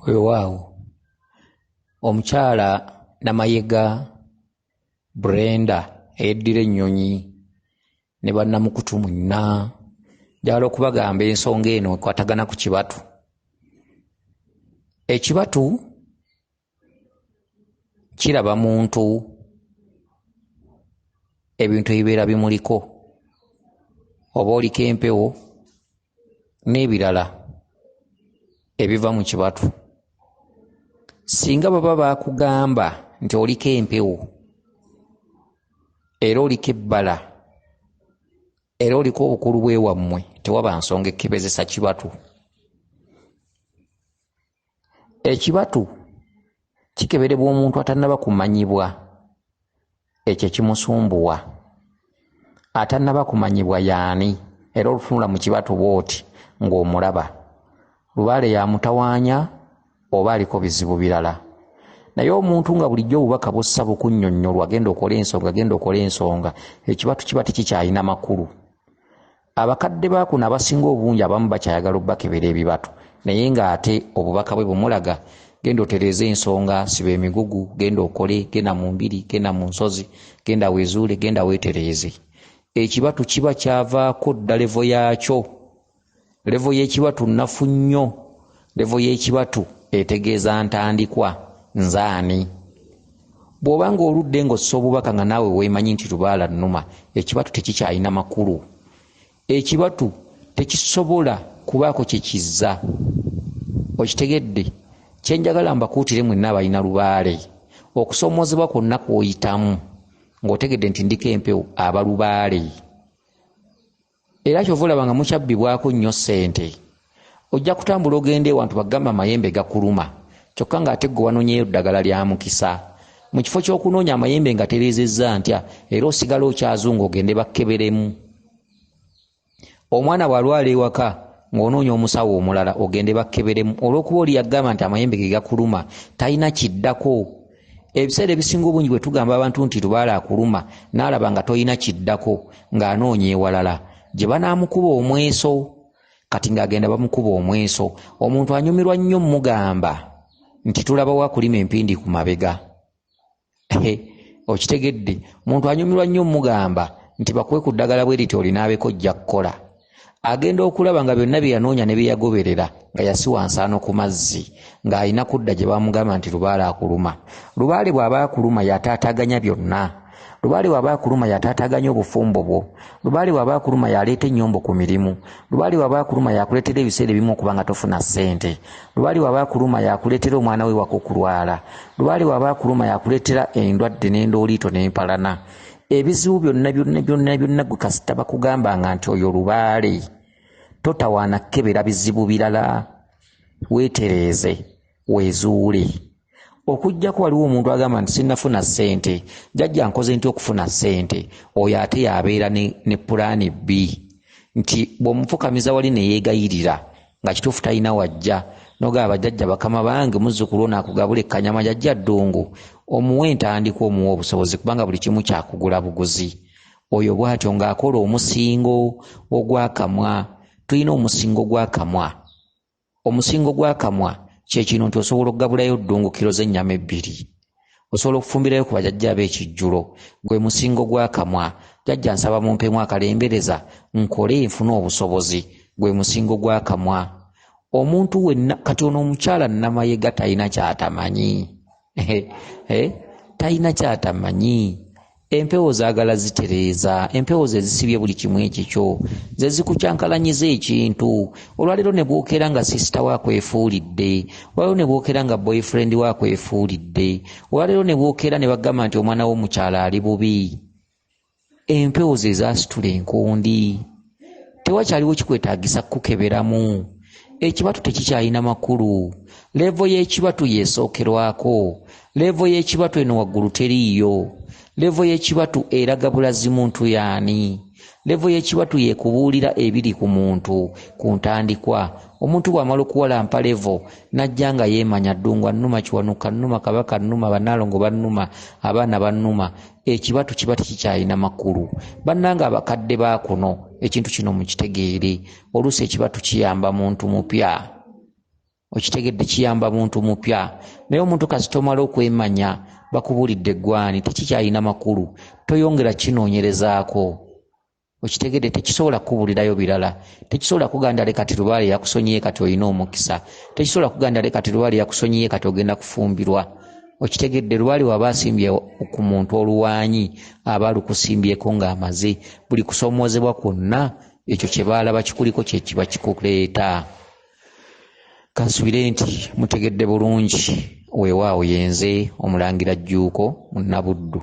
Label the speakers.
Speaker 1: Oyo waawo omukyala Namayega Brenda eyeddira ennyonyi ne bannamukutu mwenna njagala okubagamba ensonga eno ekwatagana ku kibatu. Ekibatu kiraba muntu ebintu ebibeera bimuliko, oba oliko empewo n'ebirala ebiva mu kibatu. Singa baba bakugamba nti oliko empewo era oliko ebbala era oliko obukulu bwewammwe, tewaba nsonga ekkebezesa kibatu. Ekibatu kikeberebwa omuntu atannaba kumanyibwa ekyo ekimusumbuwa, atannaba kumanyibwa yaani, era olutunula mu kibatu bw'oti ng'omulaba. Lubaale yamutawaanya oba aliko bizibu birala. Naye omuntu nga bulijjo obubaka bussa bukunnyonnyolwa, genda okola ensonga, ekibatu kiba tekikyalina makulu. Abakadde bakuno abasinga obungi abamu bakyayagala obbakebera ebibatu, naye ng'ate obubaka bwe bumulaga, genda otereeza ensonga, siba emigugu, genda okole, genda mu mbiri, genda mu nsozi, genda weezuule, genda weetereeze. Ekibatu kiba kyavaako dda levo yaakyo. Levo y'ekibatu nnafu nnyo. Levo y'ekibatu etegeeza ntandikwa, nzaani. Bw'oba ng'oludde ng'ossa obubaka nga naawe weemanyi nti lubaala nnuma, ekibatu tekikyalina makulu. Ekibatu tekisobola kubaako kye kizza. Okitegedde? Kye njagala mbakuutire mwenna abalina lubaale, okusoomoozebwa kwonna kw'oyitamu ng'otegedde nti ndiko empewo, aba lubaale. Era kyova olaba nga mukyabbibwako nnyo ssente. Ojja kutambula ogenda ewantu bagamba amayembe gakuluma, kyokka ng'ate ggwe wanoonyeyo ddagala lya mukisa. Mu kifo ky'okunoonya amayembe nga tereezezza ntya, era osigala okyazunga ogende bakkeberemu. Omwana bw'alwala ewaka ng'onoonya omusawo omulala ogende bakkeberemu, olw'okuba oli yagamba nti amayembe ge gakuluma talina kiddako. Ebiseera ebisinga obungi bwe tugamba abantu nti lubaale akuluma, n'alaba nga toyina kiddako ng'anoonya ewalala, gye banaamukuba omweso. Kati ng'agenda bamukuba omweso. Omuntu anyumirwa nnyo mugamba nti tulabawo akulima empindi ku mabega. Okitegedde? Omuntu anyumirwa nnyo mugamba nti bakuwe ku ddagala bwe liti olinaabeko ojja kukola. Agenda okulaba nga byonna bye yanoonya ne bye yagoberera nga yasiwa nsaano ku mazzi, ng'alina kudda gye bamugamba nti lubaale akuluma. Lubaale bw'aba akuluma yataataganya byonna. Lubaale bw'aba akuluma yataataganya obufumbo bwo. Lubaale bw'aba akuluma yaleeta ennyombo ku mirimu. Lubaale bw'aba akuluma yakuleetera ebiseera ebimu okuba nga tofuna ssente. Lubaale bw'aba akuluma yakuleetera omwana we wako kulwala. Lubaale bw'aba akuluma yakuleetera endwadde n'endooliito n'empalana. Ebizibu byonna gwe kasita bakugambanga nti oyo lubaale, totawaana kkebera bizibu birala. Weetereeze, weezuule. Okujjako waliwo omuntu agamba nti sinnafuna ssente, jjajja nkoze nti okufuna ssente, oyo ate yabeera ne pulaani B, nti bw'omufukamiza wali ne yeegayirira nga kituufu talina wajja, n'ogamba jjajja bakama bange muzzukulu ono akugabula ekkanyama jjajja ddungu, omuwe entandikwa, omuwe obusobozi, kubanga buli kimu kyakugula buguzi. Oyo bw'atyo ng'akola omusingo ogw'akamwa. Tulina omusingo gw'akamwa. Omusingo gw'akamwa kye kino nti osobola okugabulayo ddungu kiro z'ennyama 2. Osobola okufumbirayo ku bajjajja b'ekijjulo. Gwe musingo gw'akamwa. Jjajja nsaba mumpemu akalembereza nkole nfune obusobozi. Gwe musingo gw'akamwa. Omuntu wenna kati ono omukyala Namayega talina kyatamanyi. Talina kyatamanyi. Empewo zaagala zitereeza, empewo ze zisibye buli kimu ekikyo, ze zikukyankalanyiza ekintu. Olwaleero ne bwokera nga sisita waakwefuulidde, olwaleero ne bwokera nga boyfriend waakwefuulidde, olwaleero ne bwokera ne bagamba nti omwana w'omukyala ali bubi. Empewo ze zaasitula enkundi. Tewakyaliwo kikwetaagisa kukeberamu. Ekibatu tekikyalina makulu. Levo y'ekibatu yeesookerwako. Levo y'ekibatu eno waggulu teriiyo. Levo y'ekibatu eraga bulazi muntu yaani. Levo y'ekibatu yeekubuulira ebiri ku muntu ku ntandikwa. Omuntu bw'amala okuwalampa levo n'ajja nga yeemanya ddungu annuma, kiwanuka nnuma, kabaka nnuma, bannaalongo bannuma, abaana bannuma. Ekibatu kiba tekikyalina makulu. Bannanga abakadde baakuno ekintu kino mukitegeere. Oluusi ekibatu kiyamba muntu mupya. okitegedde kiyamba muntu mupya naye omuntu kasita omala okwemanya bakubulidde eggwani tekikyalina makulu toyongera kinoonyerezaako okitegedde tekisobola kukubulirayo birala tekisobola kuganda leka ti lubaale yakusonyiye kati olina omukisa tekisobola kuganda leka ti lubaale yakusonyiye kati ogenda kufumbirwa okitegedde lubaale waba asimbye ku muntu oluwaanyi aba lukusimbyeko ng'amaze buli kusomoozebwa kwonna ekyo kye baalaba kikuliko kye kiba kikuleeta kansubire nti mutegedde bulungi weewaawo yenze omulangira Jjuuko Munnabuddu.